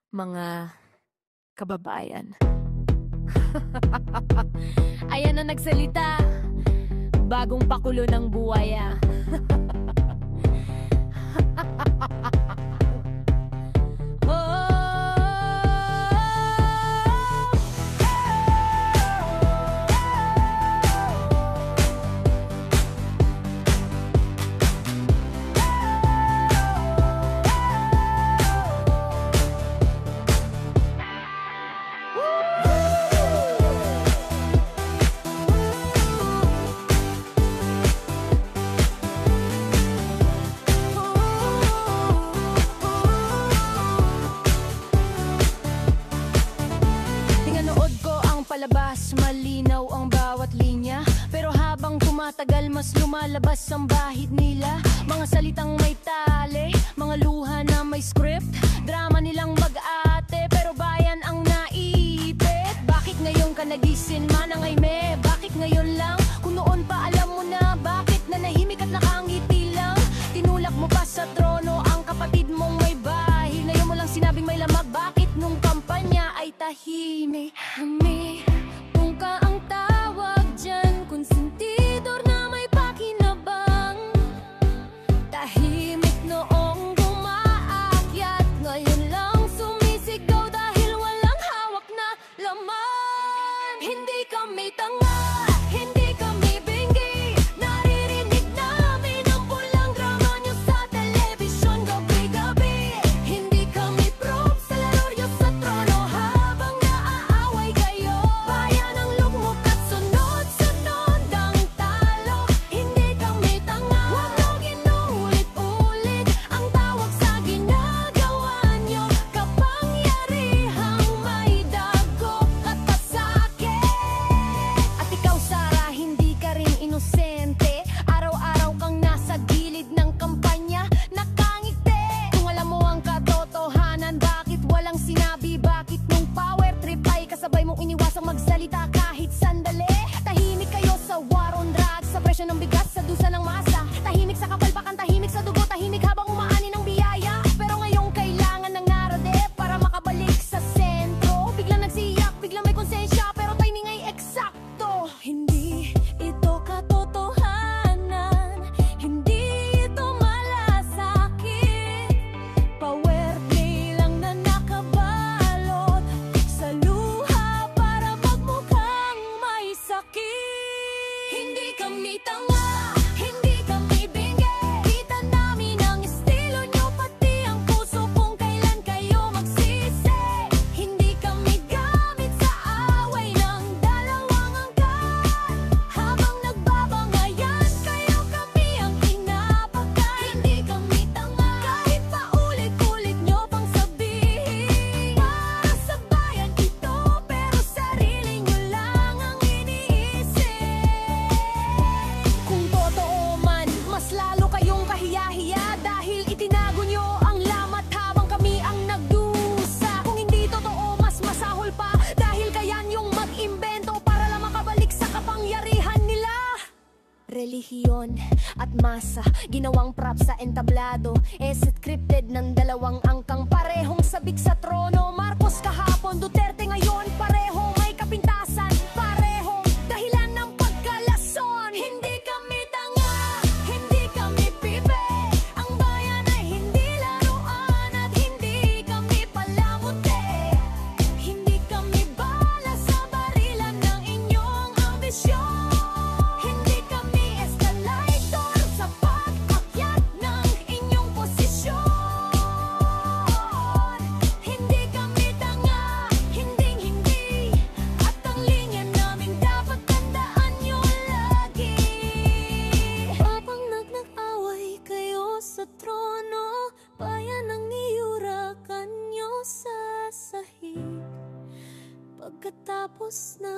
Mga kababayan. Ayan na nagsalita, bagong pakulo ng buwaya. Palabas, malinaw ang bawat linya, pero habang tumatagal mas lumalabas ang bahid nila. Mga salitang may tali, mga luha na may script, drama nilang mag-ate, pero bayan ang naipit. Bakit ngayon ka nagising, manang ay me? Bakit ngayon lang? Kung noon pa alam mo na, bakit nanahimik at nakangiti lang? Tinulak mo pa sa trono ang kapatid mong may bahil, ngayon mo lang sinabing may lamag. Bakit nung kampanya ay tahimik? Kung ka ang tawag dyan, konsentidor na may pakinabang. Tahimik noong gumaakyat, ngayon lang sumisigaw dahil walang hawak na laman. Hindi kami tanga, hindi kami bingi, naririnig namin ang pulang drama nyo sa telebisyon gabi-gabi. Hindi kami prop sa laro nyo sa trono habang naaaway kayo. Bayan ang lugmok at sunod-sunod ang talo. Hindi kami tanga, huwag nyo ginuulit-ulit ang tawag sa ginagawa nyo. Kapangyarihang may dagok at pasakit. At ikaw Sara, hindi ka rin inosente, araw-araw kang nasa gilid ng kampanya, nakangiti. Kung alam mo ang katotohanan, bakit walang sinabi? Bakit nung power trip ay kasabay mong iniwasang magsalita kahit sandali? Tahimik kayo sa war on drugs, sa presyo ng bigas, sa dusa ng masa. Tahimik sa kapalpakan, tahimik sa dugo, tahimik habang umaani ng biyaya. Pero ngayong kailangan ng narade para makabalik sa sentro. Biglang nagsiyak, biglang may konsensya, pero timing ay eksakto. Hindi ito katotohanan, hindi ito malasakit. Power play lang na nakabalot sa luha para magmukhang may sakit. Hindi kami tanga, hindi kami bingi, kita namin ang estilo nyo, pati ang puso kung kailan kayo magsisi. Hindi kami gamit sa away ng dalawang angkan, habang nagbabangayan kayo, kami ang pinapagkan. Hindi kami tanga, kahit paulit-ulit nyo pang sabihin. Para sa bayan ito, pero sarili nyo lang ang iniisip. Kung totoo man, mas lalo kayong kahiya-hiya dahil itinago nyo ang lamat habang kami ang nagdusa. Kung hindi totoo, mas masahol pa dahil kaya nyong mag-imbento para lang makabalik sa kapangyarihan nila. Relihiyon at masa, ginawang prop sa entablado, scripted ng dalawang angkang parehong sabik sa trono. Marcos kahapon, Duterte ngayon, parehong may kapintasan, parehong dahilan ng pagkalason. Hindi kami tanga, hindi kami pibe, ang bayan ay hindi laruan at hindi kami palamuti. Hindi kami bala sa barilan ng inyong ambisyon. Hindi kami escalator sa pag-akyat ng inyong posisyon. Hindi kami tanga, hinding-hindi, at ang linya namin dapat tandaan nyo lagi. Habang nag-away kayo sa trono, bayan ang niyurakan nyo sa sahig. Pagkatapos na